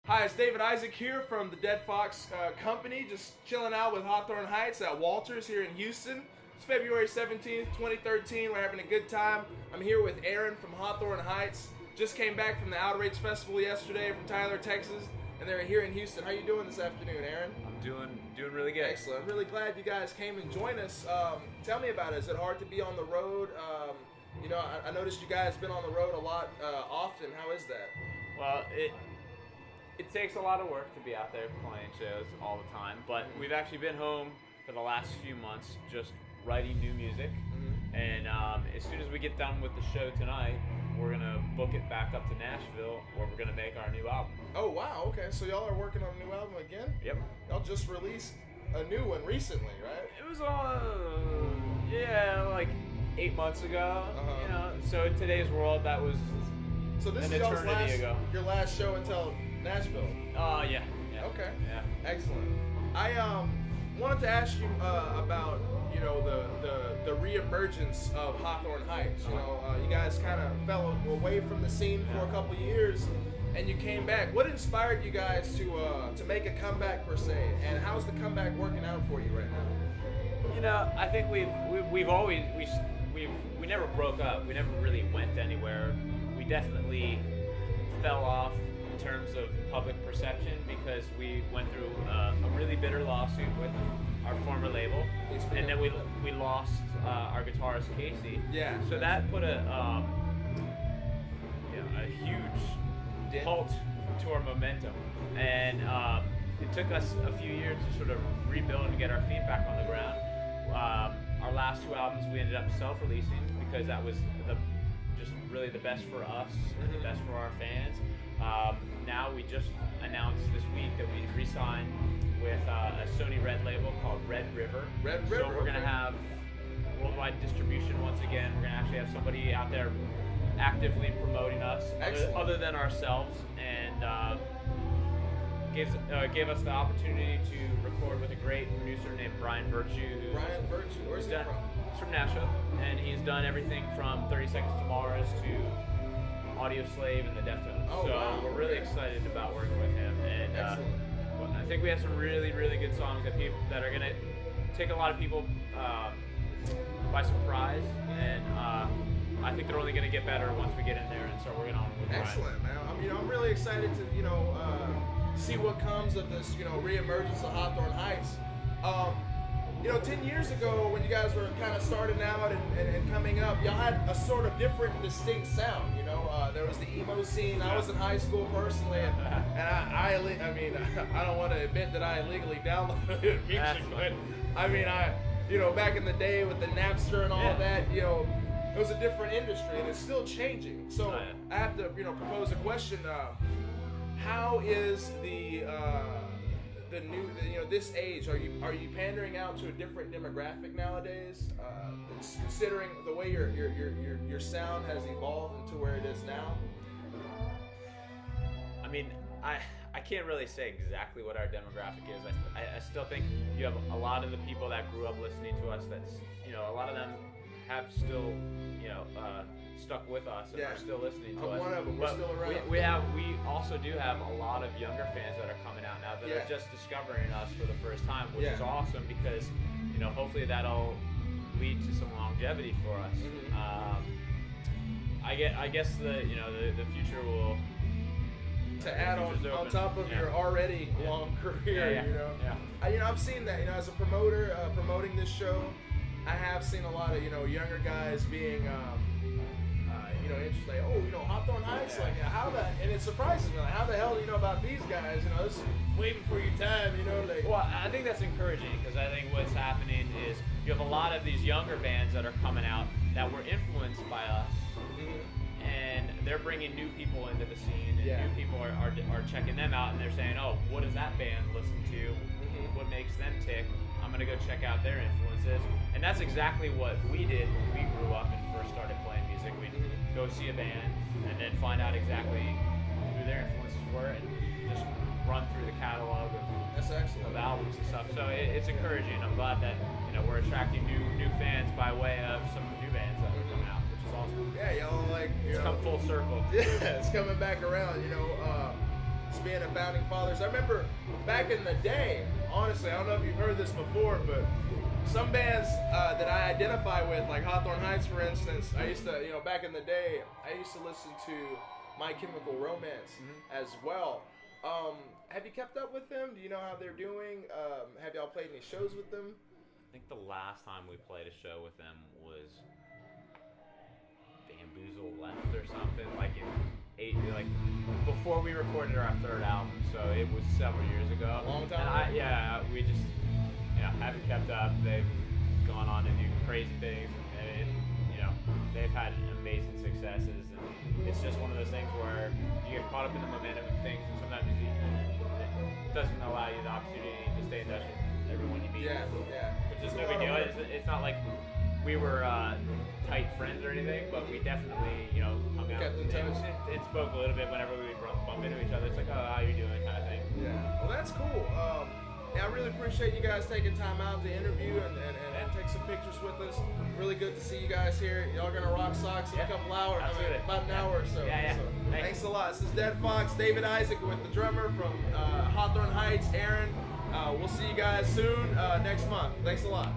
Hi, it's David Isick here from the Deadfoxx Company, just chilling out with Hawthorne Heights at Walters here in Houston. It's February 17th, 2013. We're having a good time. I'm here with Eron from Hawthorne Heights. Just came back from the Outrage Festival yesterday from Tyler, Texas, and they're here in Houston. How you doing this afternoon, Eron? I'm doing really good. Excellent. I'm really glad you guys came and joined us. Tell me about it. Is it hard to be on the road? I noticed you guys been on the road a lot often. How is that? Well, it takes a lot of work to be out there playing shows all the time, but we've actually been home for the last few months just writing new music. And as soon as we get done with the show tonight, we're going to book it back up to Nashville where we're going to make our new album. Oh, wow. Okay, so y'all are working on a new album again? Yep. Y'all just released a new one recently, right? It was like 8 months ago. So in today's world, that was so this an is y'all's eternity ago. Your last show until Nashville? Yeah. Okay. Yeah. Excellent. I wanted to ask you about the reemergence of Hawthorne Heights. You guys kind of fell away from the scene for a couple years, and you came back. What inspired you guys to make a comeback per se, and how's the comeback working out for you right now? I think we never broke up. We never really went anywhere. We definitely fell off in terms of public perception because we went through a really bitter lawsuit with our former label, and then we lost our guitarist Casey. Yeah. So that put a huge halt to our momentum, and it took us a few years to sort of rebuild and get our feet back on the ground. Our last two albums we ended up self-releasing because that was just really the best for us and the best for our fans. Now we just announced this week that we re-signed with a Sony Red label called Red River. So we're gonna have worldwide distribution once again. We're gonna actually have somebody out there actively promoting us other than ourselves, and gave us the opportunity to record with a great producer named Brian Virtue. Brian Virtue, where's he from? He's from Nashville, and he's done everything from 30 Seconds to Mars to Audio Slave and the Deftones. We're really excited about working with him, and I think we have some really, really good songs that are gonna take a lot of people by surprise, and I think they're only gonna get better once we get in there and start working on them with Brian. Excellent, man. I'm really excited to see what comes of this reemergence of Hawthorne Heights. 10 years ago when you guys were kind of starting out and coming up, y'all had a sort of different, distinct sound. There was the emo scene. I was in high school personally, and I don't want to admit that I illegally downloaded music, but back in the day with the Napster and all that, it was a different industry, and it's still changing. So I have to, propose a question. How is the new, this age? Are you pandering out to a different demographic nowadays? Considering the way your sound has evolved into where it is now. I can't really say exactly what our demographic is. I still think you have a lot of the people that grew up listening to us. That's a lot of them have still stuck with us and are still listening to us. One of them. We're still around. We also do have a lot of younger fans that are coming out now that are just discovering us for the first time, which is awesome because hopefully that'll lead to some longevity for us. I guess the future will. To add on top of your already long career, I've seen that. As a promoter promoting this show, I have seen a lot of younger guys being interested. Like, Hawthorne Heights, and it surprises me. Like, how the hell do you know about these guys? This is waiting for your time. Well, I think that's encouraging because I think what's happening is you have a lot of these younger bands that are coming out that were influenced by us. And they're bringing new people into the scene, and new people are checking them out, and they're saying, "Oh, what does that band listen to? What makes them tick? I'm gonna go check out their influences." And that's exactly what we did when we grew up and first started playing music. We'd go see a band, and then find out exactly who their influences were, and just run through the catalog of albums and stuff. So it's encouraging. I'm glad that we're attracting new fans by way of some new bands that are coming out, which is awesome. Yeah, it's come full circle. Yeah, it's coming back around. just being a founding fathers. I remember back in the day, honestly, I don't know if you've heard this before, but some bands that I identify with, like Hawthorne Heights, for instance, I used to, back in the day, I used to listen to My Chemical Romance as well. Have you kept up with them? Do you know how they're doing? Have y'all played any shows with them? I think the last time we played a show with them was Bamboozle Left or something, before we recorded our third album, so it was several years ago. A long time ago? We just haven't kept up. They've gone on to do crazy things, and they've had amazing successes, and it's just one of those things where you get caught up in the momentum of things, and sometimes it doesn't allow you the opportunity to stay in touch with everyone you meet. Yeah. Which is no big deal. It's not like we were tight friends or anything, but we definitely, hung out Kept in touch. and spoke a little bit whenever we would bump into each other. It's like, oh, how you doing, kind of thing. Yeah. Well, that's cool. I really appreciate you guys taking time out to interview and take some pictures with us. Really good to see you guys here. Y'all gonna rock socks in a couple hours. Absolutely. About an hour or so. Yeah. So, thanks a lot. This is Deadfoxx, David Isick with the drummer from Hawthorne Heights, Eron. We'll see you guys soon next month. Thanks a lot.